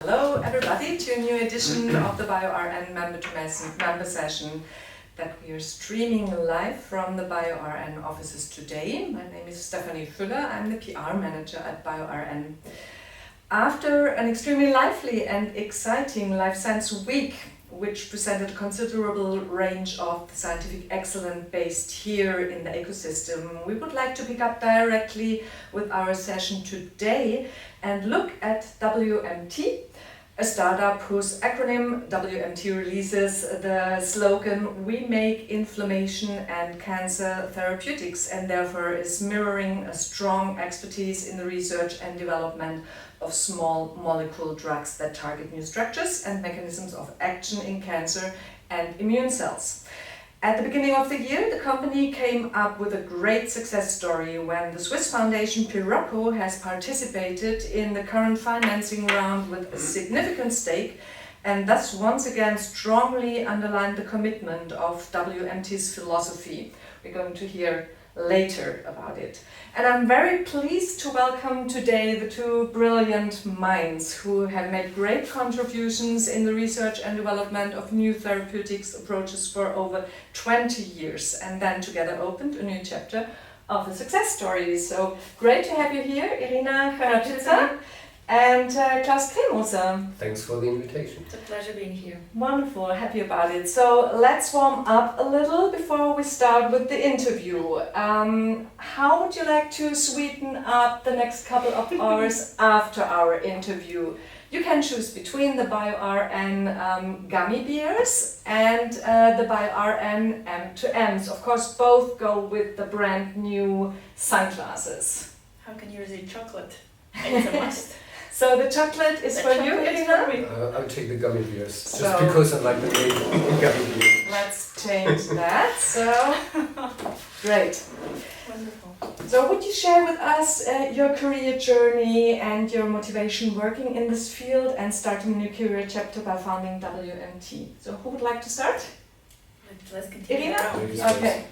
Hello everybody to a new edition of the bioRN Member session that we are streaming live from the bioRN offices today. My name is Stephanie Füller, I'm the PR manager at bioRN. After an extremely lively and exciting Life Science Week, which presented a considerable range of scientific excellence based here in the ecosystem, we would like to pick up directly with our session today and look at WMT, a startup whose acronym WMT releases the slogan "We make inflammation and cancer therapeutics," and therefore is mirroring a strong expertise in the research and development of small molecule drugs that target new structures and mechanisms of action in cancer and immune cells. At the beginning of the year, the company came up with a great success story when the Swiss foundation Pirocco has participated in the current financing round with a significant stake and thus once again strongly underlined the commitment of WMT's philosophy. We're going to hear later about it. And I'm very pleased to welcome today the two brilliant minds who have made great contributions in the research and development of new therapeutics approaches for over 20 years and then together opened a new chapter of a success story. So great to have you here, Irina Karapica and Klaus Kremoser. Thanks for the invitation. It's a pleasure being here. Wonderful, happy about it. So let's warm up a little before we start with the interview. How would you like to sweeten up the next couple of hours after our interview? You can choose between the bioRN gummy bears and the bioRN M2Ms. Of course, both go with the brand new sunglasses. How can you resist chocolate? It's a must. So the chocolate is for you, Irina? I'll take the gummy bears, just So- because I like the name gummy bears. Let's change that. So, great. Wonderful. So would you share with us your career journey and your motivation working in this field and starting a new career chapter by founding WMT? So who would like to start? Let's continue. Irina? around. Ladies Okay.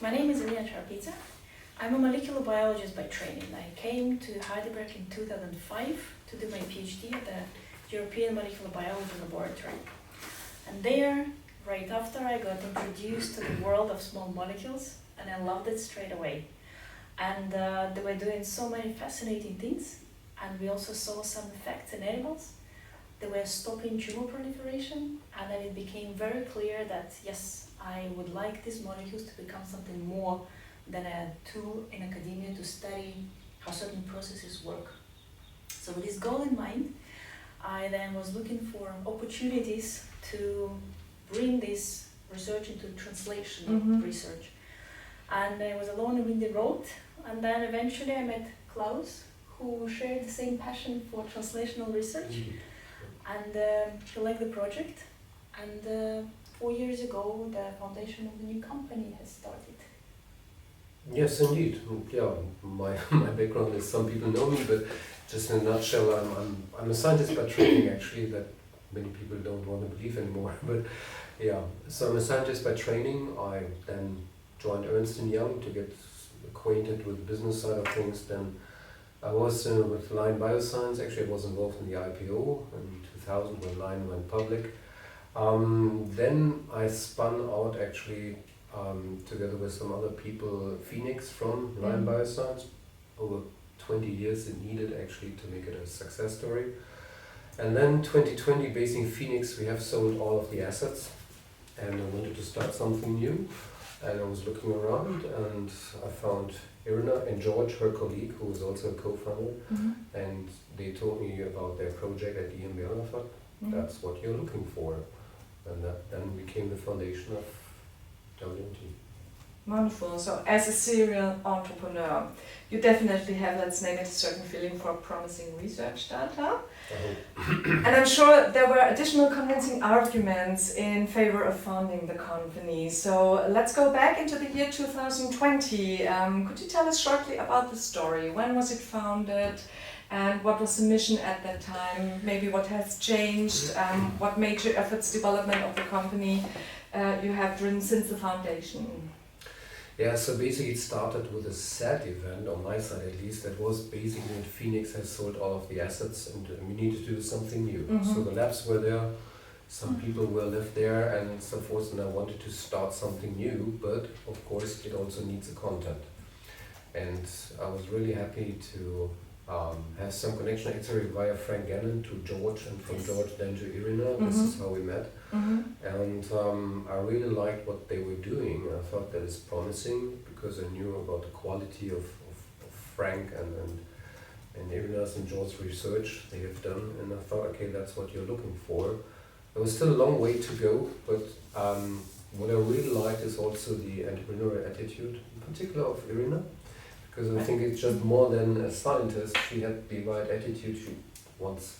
My name is Irina Karapica. I'm a molecular biologist by training. I came to Heidelberg in 2005 to do my PhD at the European Molecular Biology Laboratory. And there, right after, I got introduced to the world of small molecules and I loved it straight away. And they were doing so many fascinating things, and we also saw some effects in animals. They were stopping tumor proliferation, and then it became very clear that yes, I would like these molecules to become something more than a tool in academia to study how certain processes work. So with this goal in mind, I then was looking for opportunities to bring this research into translational research. And I was alone in the road, and then eventually I met Klaus, who shared the same passion for translational research, and he liked the project. And 4 years ago, the foundation of the new company has started. Yes, indeed. Yeah, my background is, some people know me, but just in a nutshell, I'm a scientist by training, actually, that many people don't want to believe anymore. But yeah, so I'm a scientist by training. I then joined Ernst & Young to get acquainted with the business side of things. Then I was with Line Bioscience. Actually, I was involved in the IPO in 2000 when Line went public. Then I spun out, actually, together with some other people, Phoenix from Line Bioscience. Over 20 years it needed, actually, to make it a success story. And then 2020, based in Phoenix, we have sold all of the assets, and I wanted to start something new. And I was looking around, and I found Irina and George, her colleague, who was also a co-founder, and they told me about their project at EMBL. I thought, that's what you're looking for. And that then became the foundation of WMT. Wonderful. So as a serial entrepreneur, you definitely have, let's name it, a certain feeling for promising research data. And I'm sure there were additional convincing arguments in favor of founding the company. So let's go back into the year 2020. Could you tell us shortly about the story? When was it founded? And what was the mission at that time? Maybe what has changed? What major efforts development of the company you have driven since the foundation? Yeah, so basically it started with a sad event, on my side at least, that was basically that Phoenix has sold all of the assets and we needed to do something new. So the labs were there, some people were left there and so forth, and I wanted to start something new, but of course it also needs a content. And I was really happy to have some connection actually via Frank Gannon to George, and from George then to Irina. This is how we met. And I really liked what they were doing. I thought that is promising because I knew about the quality of Frank and Irina's and George's research they have done, and I thought, okay, that's what you're looking for. There was still a long way to go, but what I really liked is also the entrepreneurial attitude, in particular of Irina, because I think it's just more than a scientist. She had the right attitude. She wants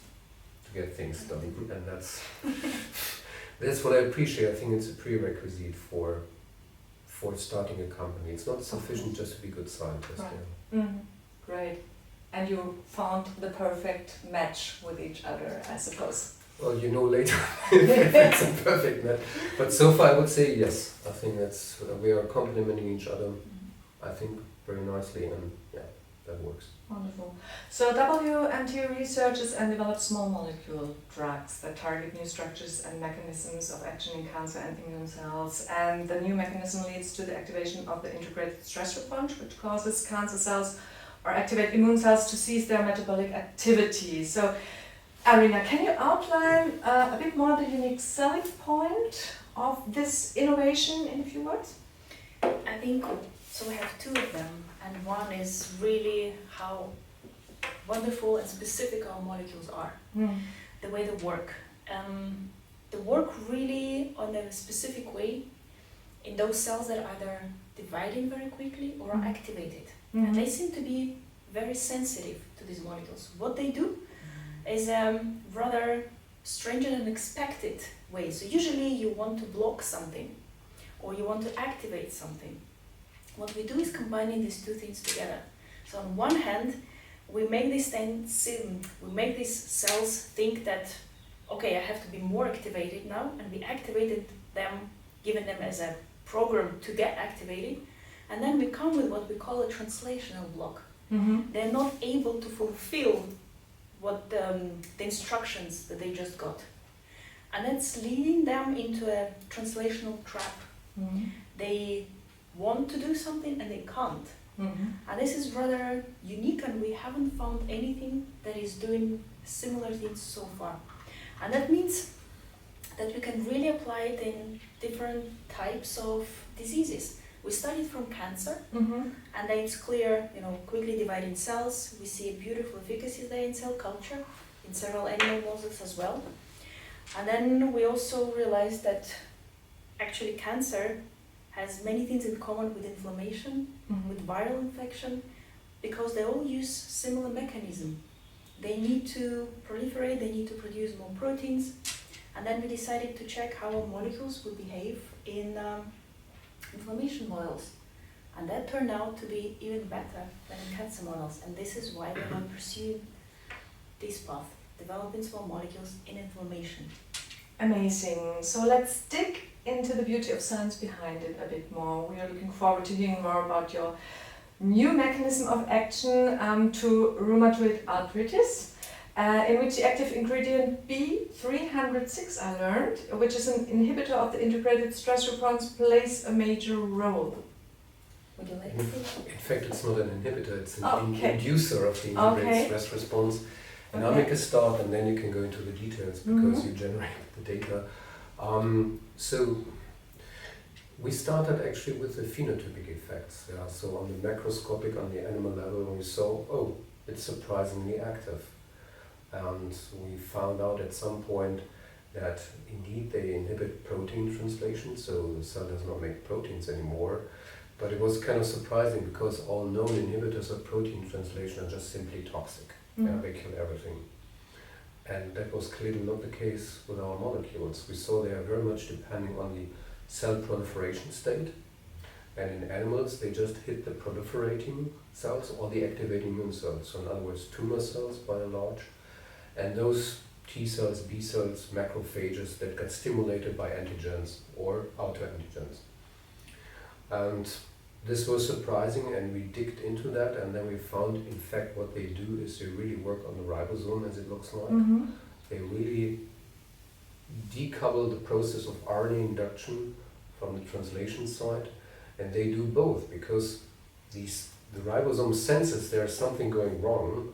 to get things done, and that's what I appreciate. I think it's a prerequisite for starting a company. It's not sufficient just to be a good scientist. Right. Yeah. Great. And you found the perfect match with each other, I suppose. Well, you know later if it's a perfect match. But so far I would say yes. I think that's we are complementing each other, I think, very nicely, and yeah, that works. Wonderful. So WMT researches and develops small molecule drugs that target new structures and mechanisms of action in cancer and immune cells. And the new mechanism leads to the activation of the integrated stress response, which causes cancer cells or activate immune cells to cease their metabolic activity. So, Irina, can you outline a bit more the unique selling point of this innovation in a few words? I think so. We have two of them, and one is really how wonderful and specific our molecules are, the way they work. They work really on a specific way in those cells that are either dividing very quickly or are activated. And they seem to be very sensitive to these molecules. What they do is rather strange and unexpected way. So usually you want to block something or you want to activate something. What we do is combining these two things together. So on one hand, we make these cells think that, okay, I have to be more activated now, and we activated them, giving them as a program to get activated, and then we come with what we call a translational block. They're not able to fulfill what the instructions that they just got. And that's leading them into a translational trap. They want to do something and they can't. And this is rather unique, and we haven't found anything that is doing similar things so far. And that means that we can really apply it in different types of diseases. We studied from cancer, and then it's clear, quickly dividing cells. We see a beautiful efficacy there in cell culture, in several animal models as well. And then we also realized that actually cancer has many things in common with inflammation, with viral infection, because they all use similar mechanism. They need to proliferate, they need to produce more proteins, and then we decided to check how our molecules would behave in inflammation models. And that turned out to be even better than in cancer models, and this is why we're going to pursue this path, developing small molecules in inflammation. Amazing. So let's dig into the beauty of science behind it a bit more. We are looking forward to hearing more about your new mechanism of action to rheumatoid arthritis, in which the active ingredient B306, I learned, which is an inhibitor of the integrated stress response, plays a major role. Would you like to say? In fact, it's not an inhibitor, it's an inducer of the integrated stress response. And I'll make a start, and then you can go into the details because you generate the data. So we started actually with the phenotypic effects. Yeah? So on the macroscopic, on the animal level, we saw, oh, it's surprisingly active. And we found out at some point that indeed they inhibit protein translation, so the cell does not make proteins anymore. But it was kind of surprising because all known inhibitors of protein translation are just simply toxic. Yeah, they kill everything. And that was clearly not the case with our molecules. We saw they are very much depending on the cell proliferation state. And in animals, they just hit the proliferating cells or the activating immune cells. So in other words, tumor cells by and large. And those T cells, B cells, macrophages that get stimulated by antigens or autoantigens. And this was surprising, and we digged into that, and then we found, in fact, what they do is they really work on the ribosome, as it looks like. Mm-hmm. They really decouple the process of RNA induction from the translation side, and they do both because the ribosome senses there's something going wrong,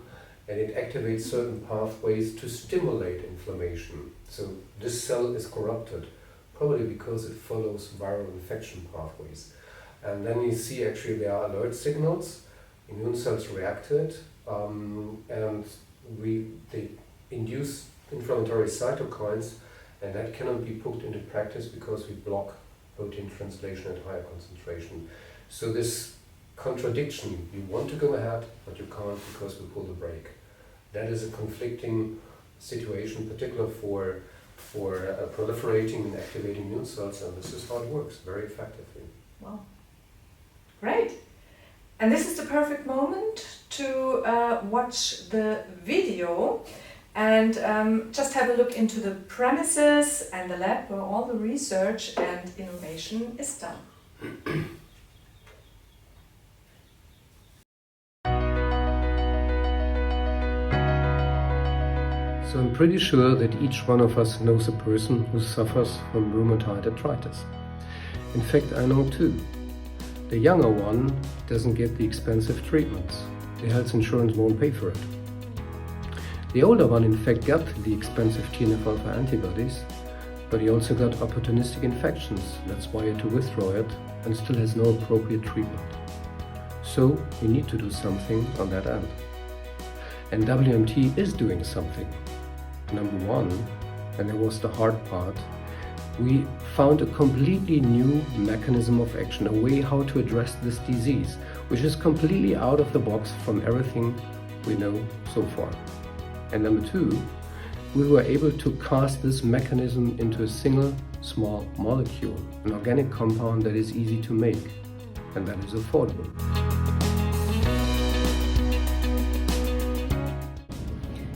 and it activates certain pathways to stimulate inflammation. So this cell is corrupted, probably because it follows viral infection pathways. And then you see actually there are alert signals, immune cells react to it, and they induce inflammatory cytokines, and that cannot be put into practice because we block protein translation at higher concentration. So this contradiction, you want to go ahead, but you can't because we pull the brake. That is a conflicting situation, particularly for proliferating and activating immune cells, and this is how it works very effectively. Wow. Great. And this is the perfect moment to watch the video and just have a look into the premises and the lab where all the research and innovation is done. So I'm pretty sure that each one of us knows a person who suffers from rheumatoid arthritis. In fact, I know two. The younger one doesn't get the expensive treatments. The health insurance won't pay for it. The older one in fact got the expensive TNF-alpha antibodies, but he also got opportunistic infections. That's why he had to withdraw it and still has no appropriate treatment. So we need to do something on that end. And WMT is doing something. Number one, and that was the hard part, we found a completely new mechanism of action, a way how to address this disease, which is completely out of the box from everything we know so far. And number two, we were able to cast this mechanism into a single small molecule, an organic compound that is easy to make and that is affordable.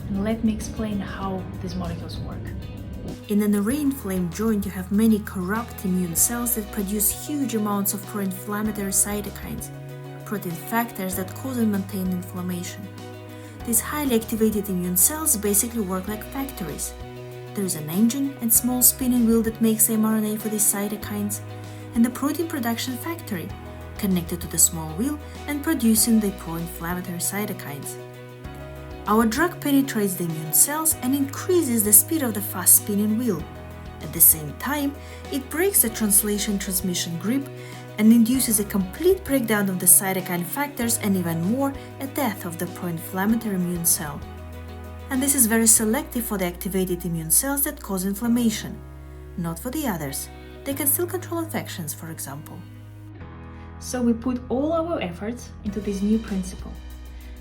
And let me explain how these molecules work. In an array-inflamed joint, you have many corrupt immune cells that produce huge amounts of pro-inflammatory cytokines, protein factors that cause and maintain inflammation. These highly activated immune cells basically work like factories. There is an engine and small spinning wheel that makes mRNA for these cytokines, and a protein production factory connected to the small wheel and producing the pro-inflammatory cytokines. Our drug penetrates the immune cells and increases the speed of the fast spinning wheel. At the same time, it breaks the translation-transmission grip and induces a complete breakdown of the cytokine factors and even more, a death of the pro-inflammatory immune cell. And this is very selective for the activated immune cells that cause inflammation, not for the others. They can still control infections, for example. So we put all our efforts into this new principle.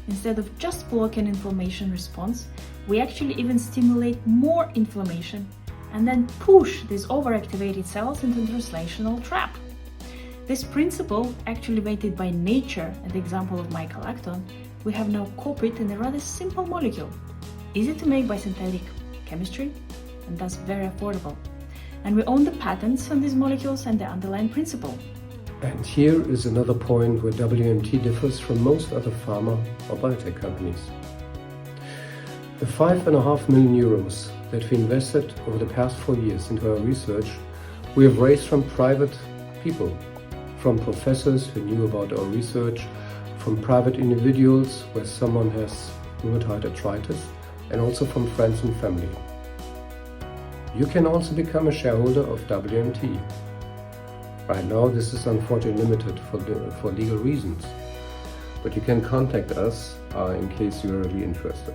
Instead of just blocking inflammation response, we actually even stimulate more inflammation and then push these overactivated cells into the translational trap. This principle, actually invented by nature and the example of mycolacton, we have now copied in a rather simple molecule, easy to make by synthetic chemistry and thus very affordable. And we own the patents on these molecules and the underlying principle. And here is another point where WMT differs from most other pharma or biotech companies. The 5.5 million euros that we invested over the past 4 years into our research, we have raised from private people, from professors who knew about our research, from private individuals where someone has rheumatoid arthritis, and also from friends and family. You can also become a shareholder of WMT. Right now, this is unfortunately limited for legal reasons, but you can contact us in case you're really interested.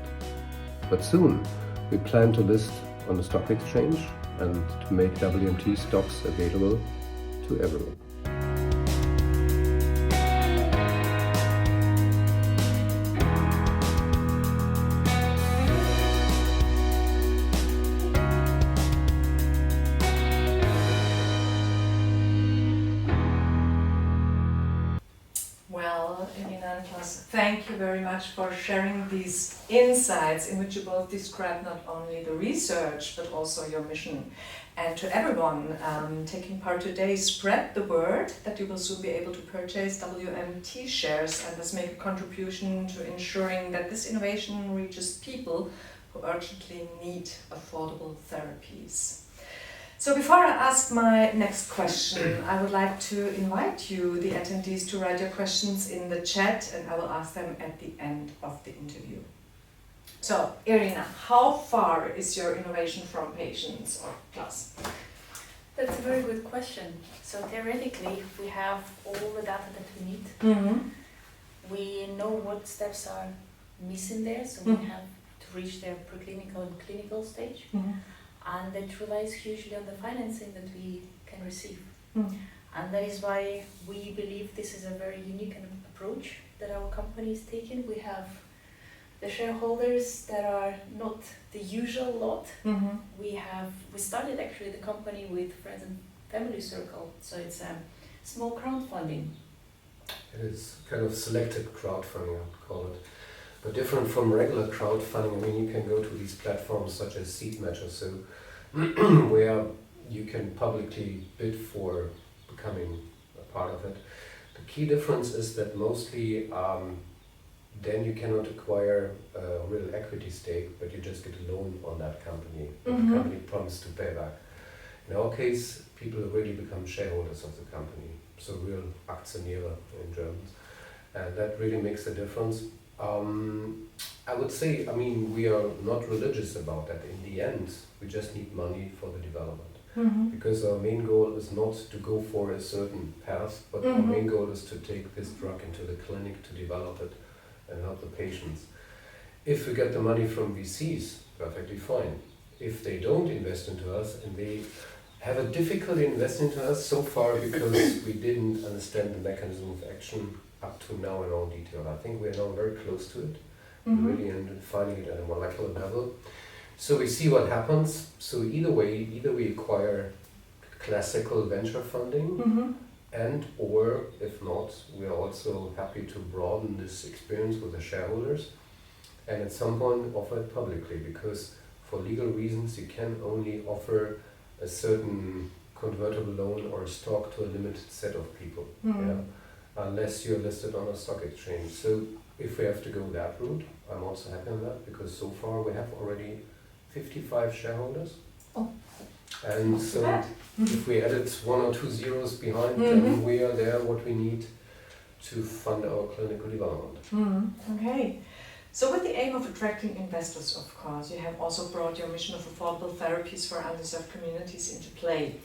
But soon, we plan to list on the stock exchange and to make WMT stocks available to everyone. Well, Elena and Klaus, thank you very much for sharing these insights in which you both describe not only the research but also your mission. And to everyone taking part today, spread the word that you will soon be able to purchase WMT shares and thus make a contribution to ensuring that this innovation reaches people who urgently need affordable therapies. So before I ask my next question, I would like to invite you, the attendees, to write your questions in the chat, and I will ask them at the end of the interview. So, Irina, how far is your innovation from patients or plus? That's a very good question. So theoretically, we have all the data that we need. Mm-hmm. We know what steps are missing there, so we have to reach the preclinical and clinical stage. Mm-hmm. And it relies hugely on the financing that we can receive. Mm. And that is why we believe this is a very unique approach that our company is taking. We have the shareholders that are not the usual lot. Mm-hmm. We started actually the company with friends and family circle, so it's a small crowdfunding. It is kind of selected crowdfunding, I would call it. But different from regular crowdfunding, I mean, you can go to these platforms such as Seedmatch or so, where you can publicly bid for becoming a part of it. The key difference is that mostly then you cannot acquire a real equity stake, but you just get a loan on that company. Mm-hmm. The company promises to pay back. In our case, people really become shareholders of the company, so real Aktionäre in German, and that really makes a difference. I would say, I mean, we are not religious about that. In the end, we just need money for the development. Mm-hmm. Because our main goal is not to go for a certain path, but our main goal is to take this drug into the clinic, to develop it and help the patients. If we get the money from VCs, perfectly fine. If they don't invest into us, and they have a difficulty investing into us so far because we didn't understand the mechanism of action up to now in all detail. I think we are now very close to it, really, and finding it at a molecular level. So we see what happens. So either way, either we acquire classical venture funding, and or if not, we are also happy to broaden this experience with the shareholders, and at some point offer it publicly, because for legal reasons you can only offer a certain convertible loan or a stock to a limited set of people. Yeah? Unless you're listed on a stock exchange. So if we have to go that route, I'm also happy on that, because so far we have already 55 shareholders. Oh. And so if we added 1 or 2 zeros behind, then we are there what we need to fund our clinical development. Okay. So with the aim of attracting investors, of course, you have also brought your mission of affordable therapies for underserved communities into play.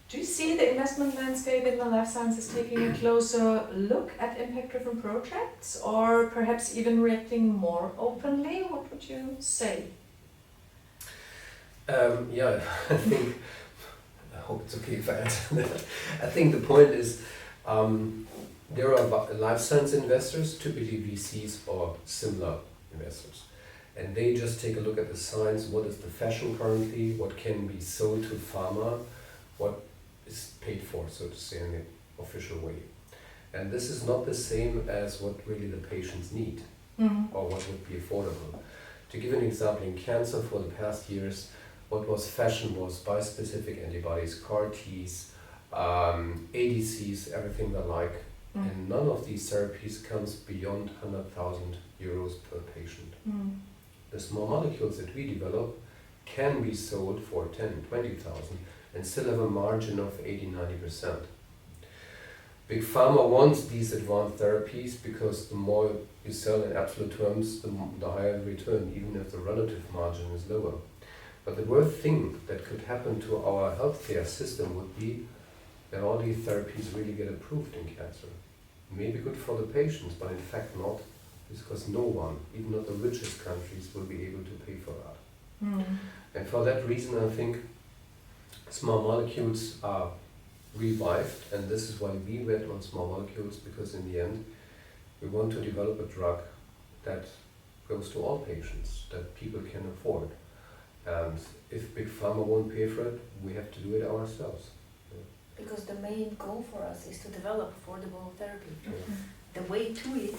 Do you see the investment landscape in the life sciences taking a closer look at impact-driven projects, or perhaps even reacting more openly? What would you say? Yeah, I hope it's okay if I answer that. I think the point is, there are life science investors, typically VCs or similar investors, and they just take a look at the science, what is the fashion currently, what can be sold to pharma, what is paid for, so to say, in the official way. And this is not the same as what really the patients need, or what would be affordable. To give an example, in cancer for the past years, what was fashion was bispecific antibodies, CAR-Ts, ADCs, everything the like. And none of these therapies comes beyond 100,000 euros per patient. The small molecules that we develop can be sold for 10, 20,000 and still have a margin of 80-90%. Big Pharma wants these advanced therapies because the more you sell in absolute terms, the higher the return, even if the relative margin is lower. But the worst thing that could happen to our healthcare system would be that all these therapies really get approved in cancer. Maybe good for the patients, but in fact not, because no one, even not the richest countries, will be able to pay for that. And for that reason, I think small molecules are revived, and this is why we bet on small molecules, because in the end, we want to develop a drug that goes to all patients, that people can afford. And if Big Pharma won't pay for it, we have to do it ourselves. Because the main goal for us is to develop affordable therapy. The way to it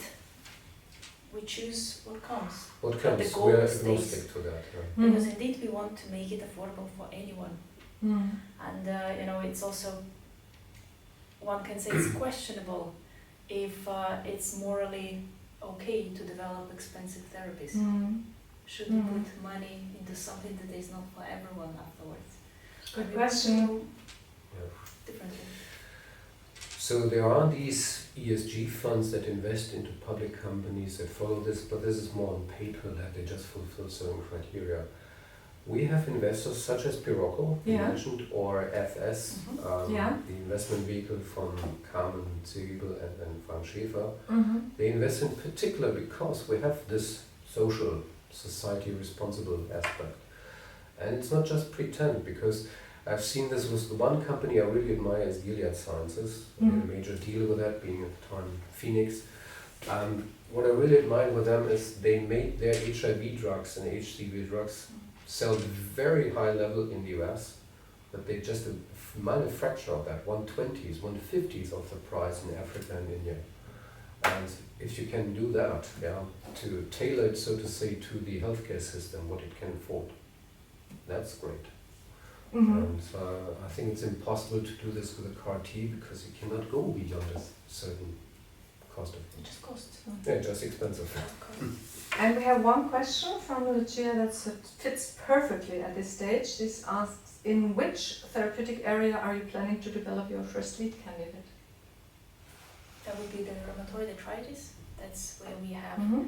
we choose what comes. What But comes? the goal We're stays. agnostic to that. Because indeed we want to make it affordable for anyone. Mm. And it's also, one can say it's questionable if it's morally okay to develop expensive therapies. Mm. Should we put money into something that is not for everyone afterwards? Good And we question. want to do Yeah. differently. So there are these ESG funds that invest into public companies that follow this, but this is more on paper that they just fulfill certain criteria. We have investors such as Pirocco, you Yeah. mentioned, or FS, Yeah. the investment vehicle from Carmen Ziegel and Frank Schäfer. Mm-hmm. They invest in particular because we have this social, society responsible aspect. And it's not just pretend, because I've seen this with the one company I really admire is Gilead Sciences. I had a major deal with that, being at the time Phoenix. What I really admire with them is they made their HIV drugs and HCV drugs sell very high level in the US, but they just a minor fraction of that, 1/20th, 1/50th of the price in Africa and India. And if you can do that, to tailor it, so to say, to the healthcare system, what it can afford, that's great. Mm-hmm. And I think it's impossible to do this with a CAR T because you cannot go beyond a certain cost of It just costs. Yeah, just expensive. And we have one question from Lucia that fits perfectly at this stage. This asks, in which therapeutic area are you planning to develop your first lead candidate? That would be the rheumatoid arthritis. That's where we have Mm-hmm.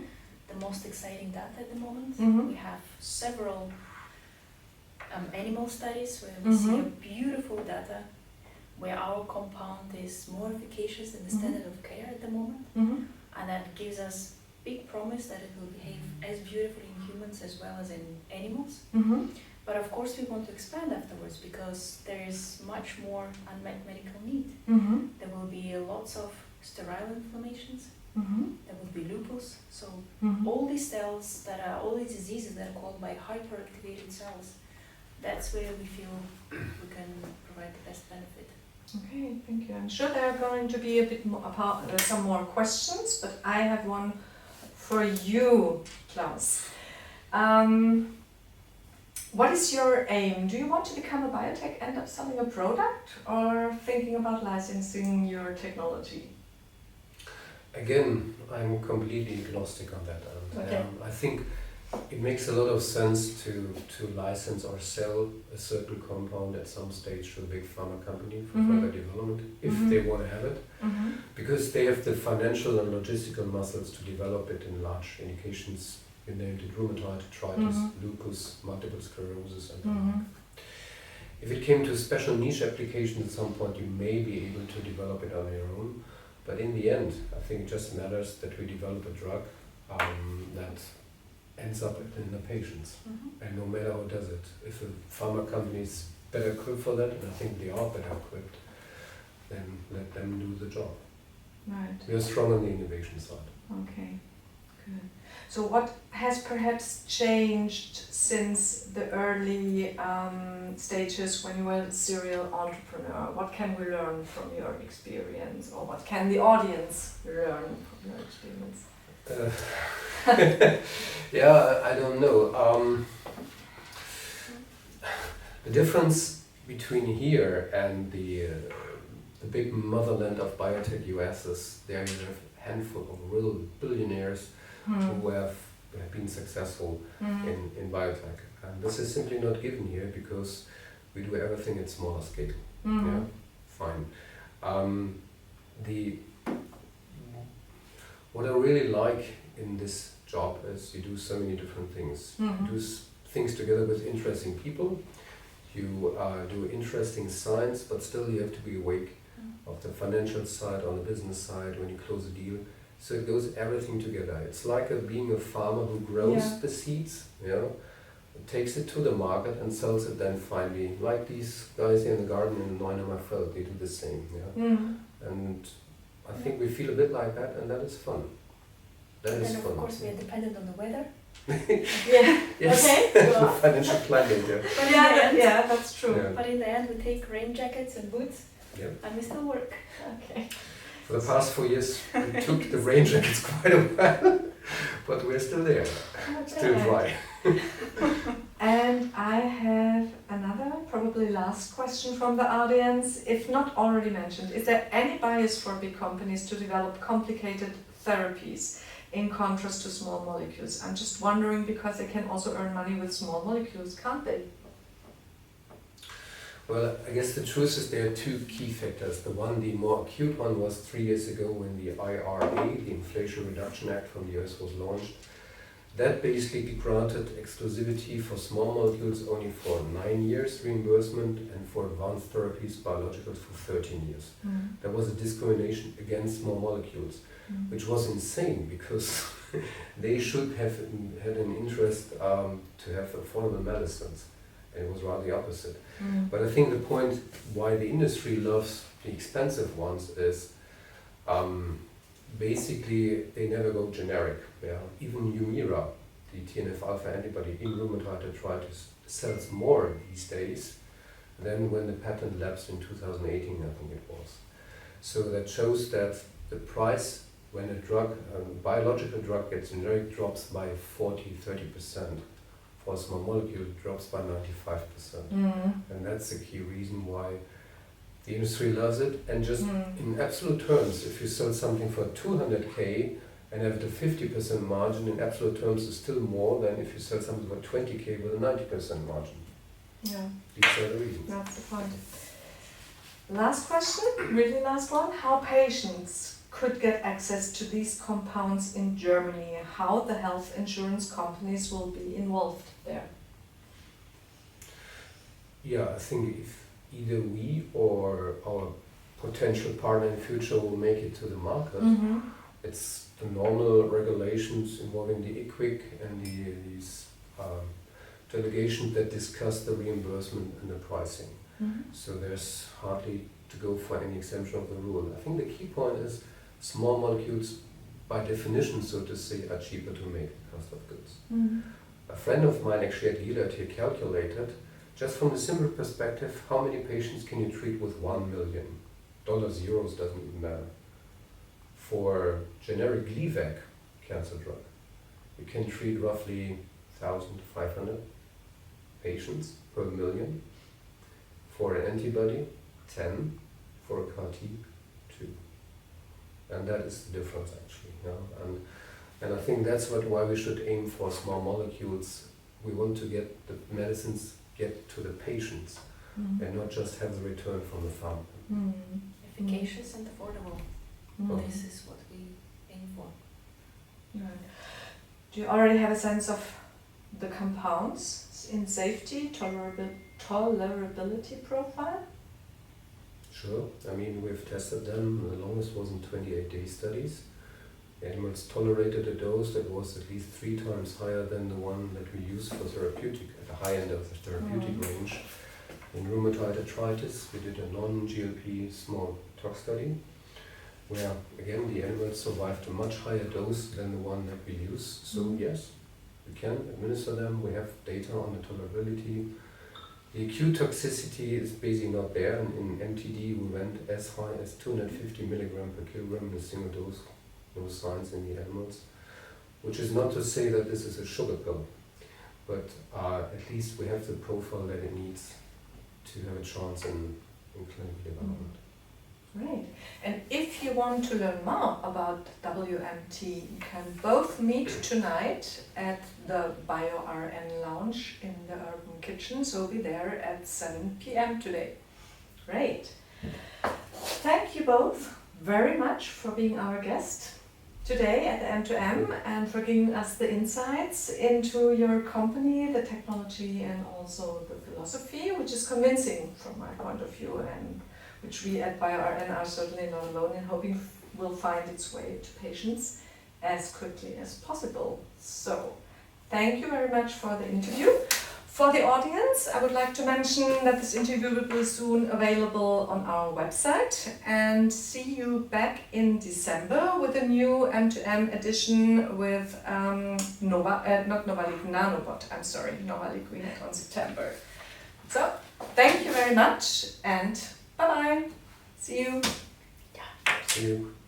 the most exciting data at the moment. Mhm. We have several animal studies where we see a beautiful data where our compound is more efficacious than the standard of care at the moment. Mm-hmm. And that gives us big promise that it will behave as beautifully in humans as well as in animals. Mm-hmm. But of course we want to expand afterwards because there is much more unmet medical need. Mm-hmm. There will be lots of sterile inflammations. Mm-hmm. There will be lupus. So Mm-hmm. all these cells all these diseases that are called by hyperactivated cells, that's where we feel we can provide the best benefit. Okay, thank you. I'm sure there are going to be a bit more some more questions, but I have one for you, Klaus. What is your aim? Do you want to become a biotech, end up selling a product, or thinking about licensing your technology? Again, I'm completely agnostic on that. And, Okay. I think it makes a lot of sense to license or sell a certain compound at some stage to a big pharma company for further development, if they want to have it, because they have the financial and logistical muscles to develop it in large indications. You named it rheumatoid arthritis, lupus, multiple sclerosis, and the like. If it came to special niche applications at some point, you may be able to develop it on your own. But in the end, I think it just matters that we develop a drug that ends up in the patients. And no matter who does it, if a pharma company is better equipped for that, and I think they are better equipped, then let them do the job. Right. We are strong on the innovation side. Okay. Good. So what has perhaps changed since the early stages when you were a serial entrepreneur? What can we learn from your experience, or what can the audience learn from your experience? Yeah, I don't know. The difference between here and the big motherland of biotech US is there you have a handful of real billionaires who have been successful in biotech. And this is simply not given here because we do everything at smaller scale. Yeah, fine. What I really like in this job is you do so many different things. You do things together with interesting people. You do interesting science, but still you have to be awake of the financial side, on the business side, when you close a deal. So it goes everything together. It's like being a farmer who grows the seeds, takes it to the market and sells it then finally, like these guys here in the garden in Neuenheimer, they do the same. And I think we feel a bit like that, and that is fun. That is And fun. of course we are dependent on the weather. Yes, Okay. the financial climate, Yeah, that's true. Yeah. But in the end we take rain jackets and boots Yep. and we still work. Okay. For the past 4 years, we took the rain jackets quite a while, but we're still there, still dry. And I have another, probably last question from the audience. If not already mentioned, is there any bias for big companies to develop complicated therapies in contrast to small molecules? I'm just wondering because they can also earn money with small molecules, can't they? Well, I guess the truth is there are two key factors. The more acute one was 3 years ago when the IRA, the Inflation Reduction Act from the US, was launched. That basically granted exclusivity for small molecules only for 9 years reimbursement and for advanced therapies, biologicals, for 13 years. There was a discrimination against small molecules, which was insane because they should have had an interest to have affordable medicines. And it was rather the opposite. But I think the point why the industry loves the expensive ones is basically they never go generic. Yeah? Even Humira, the TNF-alpha antibody in rheumatoid arthritis, sells more these days than when the patent lapsed in 2018, I think it was. So that shows that the price when a drug, a biological drug gets generic, drops by 40-30%. For a small molecule, it drops by 95%. And that's the key reason why the industry loves it. And just in absolute terms, if you sell something for 200K and have the 50% margin, in absolute terms is still more than if you sell something for 20K with a 90% margin. Yeah. These are the reasons. That's the point. Last question, really last one. How patients could get access to these compounds in Germany? How the health insurance companies will be involved there? Yeah, I think if either we or our potential partner in future will make it to the market, it's the normal regulations involving the IQWiC and these delegations that discuss the reimbursement and the pricing. So there's hardly to go for any exemption of the rule. I think the key point is small molecules, by definition, so to say, are cheaper to make cost of goods. A friend of mine actually at Gillard here calculated, just from the simple perspective, how many patients can you treat with 1 million? Dollars, euros, doesn't even matter. For generic Gleevec cancer drug, you can treat roughly 1,500 patients per million. For an antibody, 10. For a CAR-T, 2. And that is the difference actually. You know? And I think that's why we should aim for small molecules. We want to get the medicines get to the patients and not just have the return from the farm. Efficacious and affordable. This is what we aim for. Right. Do you already have a sense of the compounds in safety, tolerability profile? Sure. I mean, we've tested them. The longest was in 28-day studies. The animals tolerated a dose that was at least 3 times higher than the one that we use for therapeutic, at the high end of the therapeutic range. In rheumatoid arthritis, we did a non-GLP small tox study, where again the animals survived a much higher dose than the one that we use. So yes, we can administer them. We have data on the tolerability. The acute toxicity is basically not there. In MTD, we went as high as 250 milligram per kilogram in a single dose. No signs in the animals, which is not to say that this is a sugar pill, but at least we have the profile that it needs to have a chance in clinical development. Great. And if you want to learn more about WMT, you can both meet tonight at the bioRN lounge in the Urban Kitchen, so we'll be there at 7 p.m. today. Great. Thank you both very much for being our guest today at the M2M and for giving us the insights into your company, the technology and also the philosophy, which is convincing from my point of view and which we at bioRN are certainly not alone in hoping will find its way to patients as quickly as possible. So, thank you very much for the interview. For the audience, I would like to mention that this interview will be soon available on our website, and see you back in December with a new M2M edition with Nanobot. I'm sorry, Novalik we had on September. So, thank you very much and bye-bye. See you. See you.